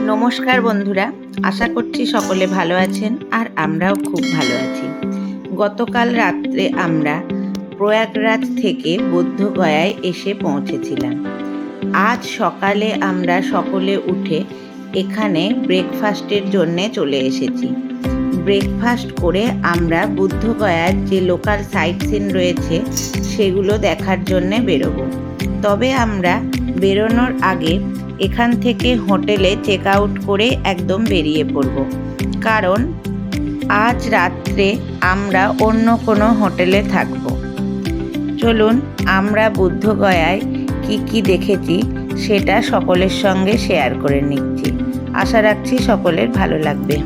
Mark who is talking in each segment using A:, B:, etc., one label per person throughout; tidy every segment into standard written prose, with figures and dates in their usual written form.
A: নমস্কার বন্ধুরা, আশা করছি সকলে ভালো আছেন আর আমরাও খুব ভালো আছি। গতকাল রাত্রে আমরা প্রয়াগরাজ থেকে বুদ্ধগয়ায় এসে পৌঁছেছিলাম। আজ সকালে আমরা সকলে উঠে এখানে ব্রেকফাস্টের জন্যে চলে এসেছি। ব্রেকফাস্ট করে আমরা বুদ্ধগয়ার যে লোকাল সাইট সিন রয়েছে সেগুলো দেখার জন্যে বেরোবো। তবে আমরা বেরোনোর আগে এখান থেকে হোটেলে চেক আউট করে একদম বেরিয়ে পড়ব, কারণ আজ রাত্রে আমরা অন্য কোনো হোটেলে থাকব। চলুন আমরা বুদ্ধগয়ায় কি দেখেছি সেটা সকলের সঙ্গে শেয়ার করে নিচ্ছি। আশা রাখছি সকলের ভালো লাগবে।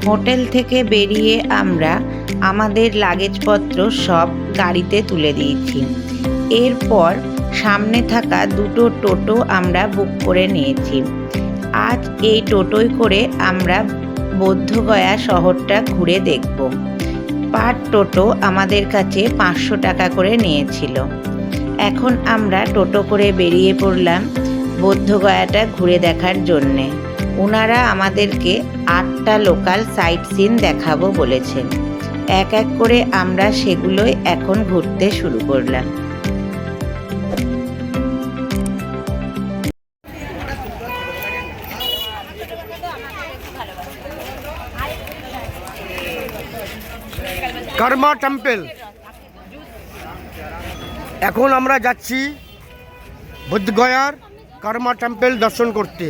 A: হোটেল থেকে বেরিয়ে আমরা আমাদের লাগেজপত্র সব গাড়িতে তুলে দিয়েছি। এরপর সামনে থাকা দুটো টোটো আমরা বুক করে নিয়েছি। আজ এই টোটোয় করে আমরা বুদ্ধগয়া শহরটা ঘুরে দেখব। পার টোটো আমাদের কাছে 500 টাকা করে নিয়েছিল। এখন আমরা টোটো করে বেরিয়ে পড়লাম বুদ্ধগয়াটা ঘুরে দেখার জন্যে। ওনারা আমাদেরকে 8টা লোকাল সাইট সিন দেখাবো বলেছেন। এক এক করে আমরা সেগুলোই এখন ঘুরতে শুরু করলাম।
B: কর্মা টেম্পল। এখন আমরা যাচ্ছি বুদ্ধগয়ার কর্মা টেম্পল দর্শন করতে।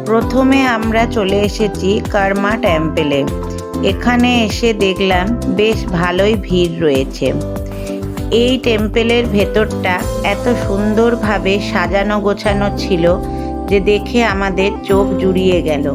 A: প্রথমে আমরা চলে এসেছি কর্মা টেম্পলে। এখানে এসে দেখলাম বেশ ভালোই ভিড় রয়েছে। এই টেম্পলের ভেতরটা এত সুন্দরভাবে সাজানো গোছানো ছিল যে দেখে আমাদের চোখ জুড়িয়ে গেল।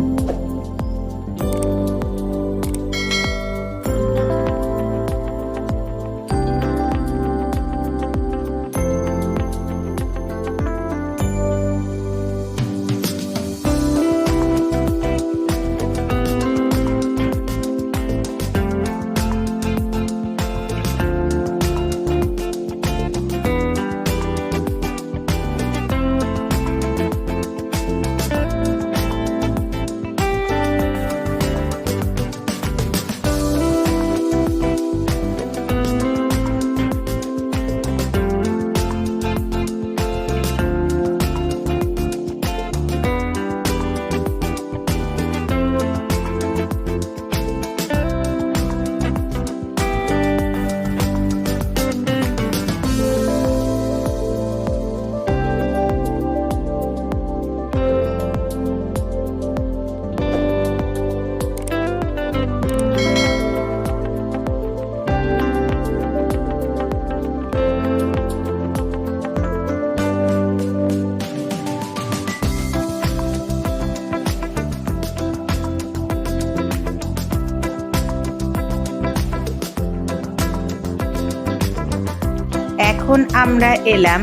A: এখন আমরা এলাম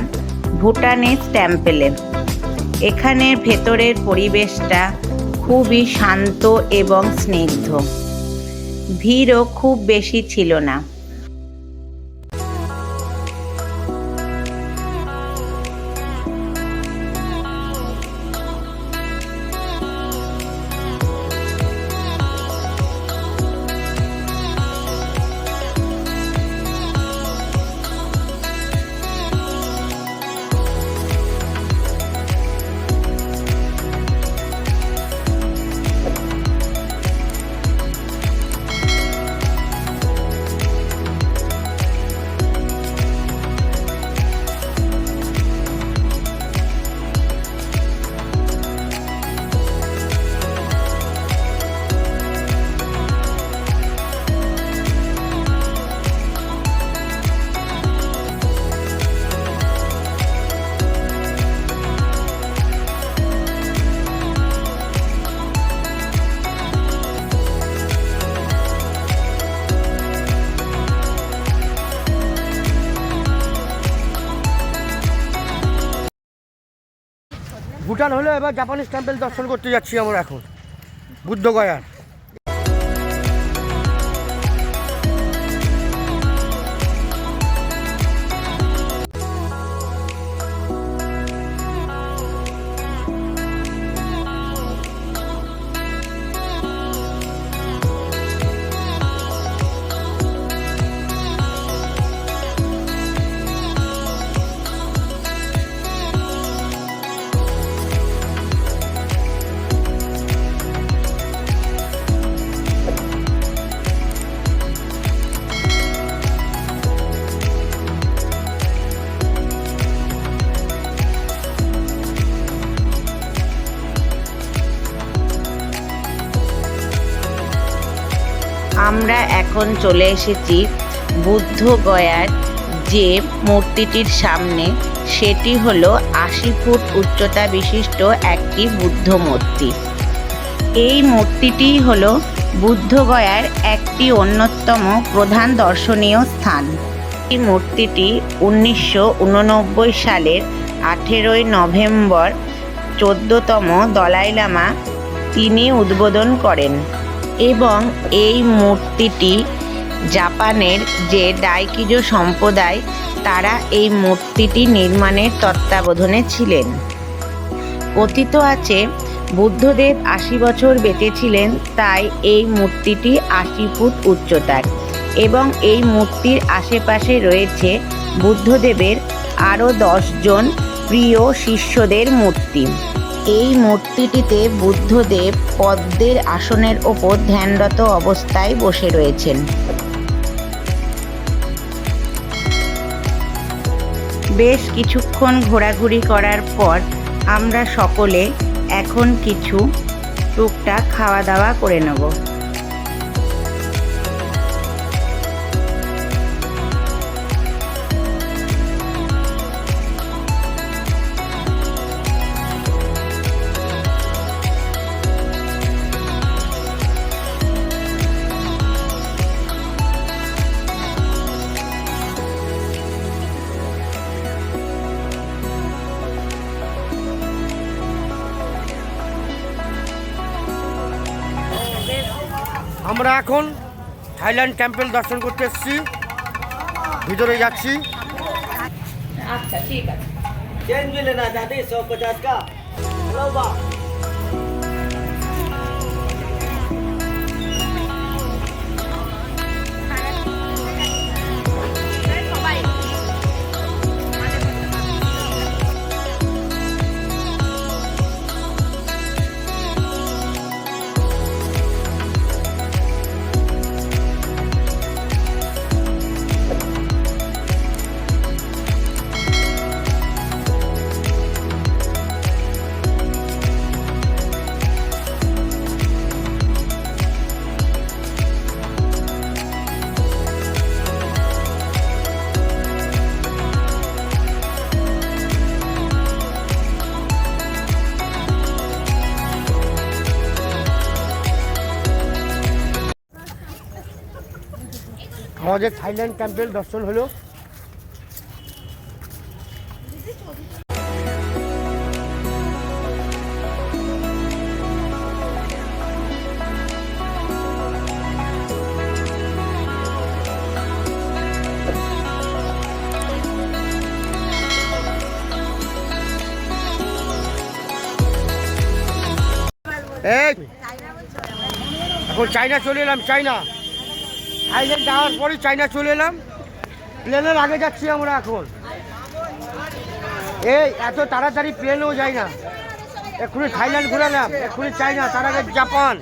A: ভুটানিজ টেম্পলে। এখানের ভেতরের পরিবেশটা খুবই শান্ত এবং স্নিগ্ধ। ভিড়ও খুব বেশি ছিল না।
B: ভুটান হলো, এবার জাপানিজ টেম্পল দর্শন করতে যাচ্ছি আমরা এখন বুদ্ধগয়ার।
A: আমরা এখন চলে এসেছি বুদ্ধগয়ার যে মূর্তিটির সামনে, সেটি হলো ৮০ ফুট উচ্চতা বিশিষ্ট একটি বুদ্ধ মূর্তি। এই মূর্তিটি হলো বুদ্ধগয়ার একটি অন্যতম প্রধান দর্শনীয় স্থান। এই মূর্তিটি ১৯৮৯ সালের ১৮ই নভেম্বর ১৪তম দলাই লামা তিনি উদ্বোধন করেন এবং এই মূর্তিটি জাপানের যে ডাইকিজো সম্প্রদায় তারা এই মূর্তিটি নির্মাণের তত্ত্বাবধানে ছিলেন। কথিত আছে বুদ্ধদেব ৮০ বছর বেঁচে ছিলেন, তাই এই মূর্তিটি ৮০ ফুট উচ্চতার এবং এই মূর্তির আশেপাশে রয়েছে বুদ্ধদেবের আরও ১০ জন প্রিয় শিষ্যদের মূর্তি। এই মূর্তিটিতে বুদ্ধদেব পদ্মের আসনের ওপর ধ্যানরত অবস্থায় বসে রয়েছেন। বেশ কিছুক্ষণ ঘোরাঘুরি করার পর আমরা সকলে এখন কিছু টুকটাক খাওয়া দাওয়া করে নেব।
B: আমরা এখন থাইল্যান্ড টেম্পল দর্শন করতে এসেছি, ভিতরে যাচ্ছি।
A: আচ্ছা, ঠিক আছে।
C: चेंज भी लेना चाहते 150 का। हेलो बा
B: আমাদের থাইল্যান্ড টেম্পল দর্শন হলো। এই এখন চায়না চলে এলাম, চায়না। থাইল্যান্ড যাওয়ার পরই চায়না চলে এলাম, প্লেনের আগে যাচ্ছি আমরা এখন। এই এত তাড়াতাড়ি প্লেনেও যায় না, এক্ষুনি থাইল্যান্ড ঘুরালাম, এক্ষুনি চায়না, তার আগে জাপান।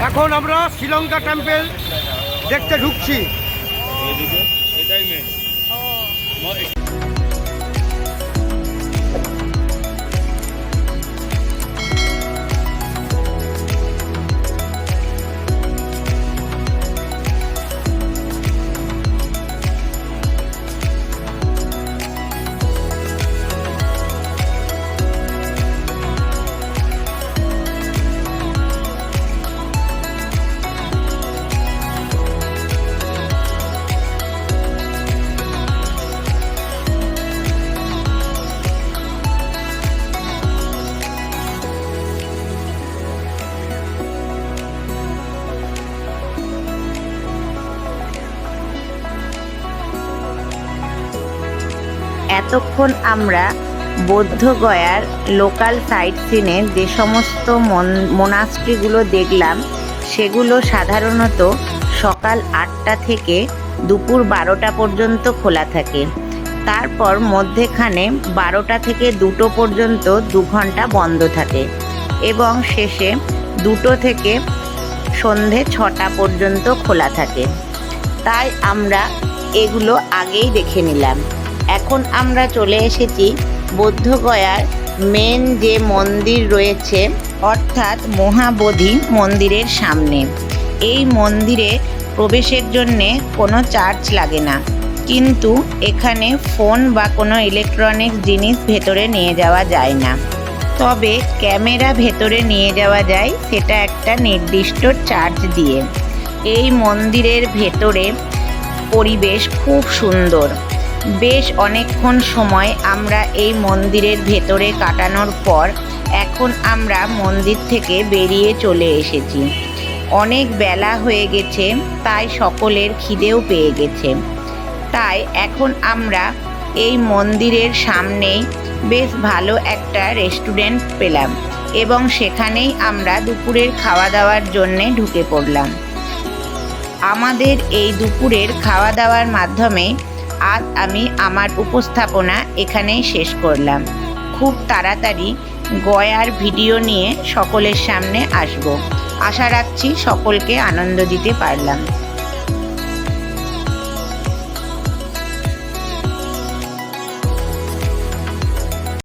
B: এখন আমরা শ্রীলঙ্কা টেম্পল দেখতে ঢুকছি।
A: এতক্ষণ আমরা বৌদ্ধগয়ার লোকাল সাইট সিনে যে সমস্ত মোনাস্ট্রিগুলো দেখলাম, সেগুলো সাধারণত সকাল 8টা থেকে দুপুর 12টা পর্যন্ত খোলা থাকে। তারপর মধ্যেখানে 12টা থেকে 2টো পর্যন্ত 2 ঘন্টা বন্ধ থাকে এবং শেষে 2টো থেকে সন্ধে 6টা পর্যন্ত খোলা থাকে। তাই আমরা এগুলো আগেই দেখে নিলাম। এখন আমরা চলে এসেছি বৌদ্ধগয়ার মেন যে মন্দির রয়েছে, অর্থাৎ মহাবোধি মন্দিরের সামনে। এই মন্দিরে প্রবেশের জন্যে কোনো চার্জ লাগে না, কিন্তু এখানে ফোন বা কোনো ইলেকট্রনিক্স জিনিস ভেতরে নিয়ে যাওয়া যায় না। তবে ক্যামেরা ভেতরে নিয়ে যাওয়া যায়, সেটা একটা নির্দিষ্ট চার্জ দিয়ে। এই মন্দিরের ভেতরে পরিবেশ খুব সুন্দর। বেশ অনেকক্ষণ সময় আমরা এই মন্দিরের ভেতরে কাটানোর পর এখন আমরা মন্দির থেকে বেরিয়ে চলে এসেছি। অনেক বেলা হয়ে গেছে, তাই সকলের খিদেও পেয়ে গেছে। তাই এখন আমরা এই মন্দিরের সামনেই বেশ ভালো একটা রেস্টুরেন্ট পেলাম এবং সেখানেই আমরা দুপুরের খাওয়া দাওয়ার জন্যে ঢুকে পড়লাম। আমাদের এই দুপুরের খাওয়া দাওয়ার মাধ্যমে আজ আমি আমার উপস্থাপনা এখানেই শেষ করলাম। খুব তাড়াতাড়ি গয়ার ভিডিও নিয়ে সকলের সামনে আসব। আশা রাখছি সকলকে আনন্দ দিতে পারলাম।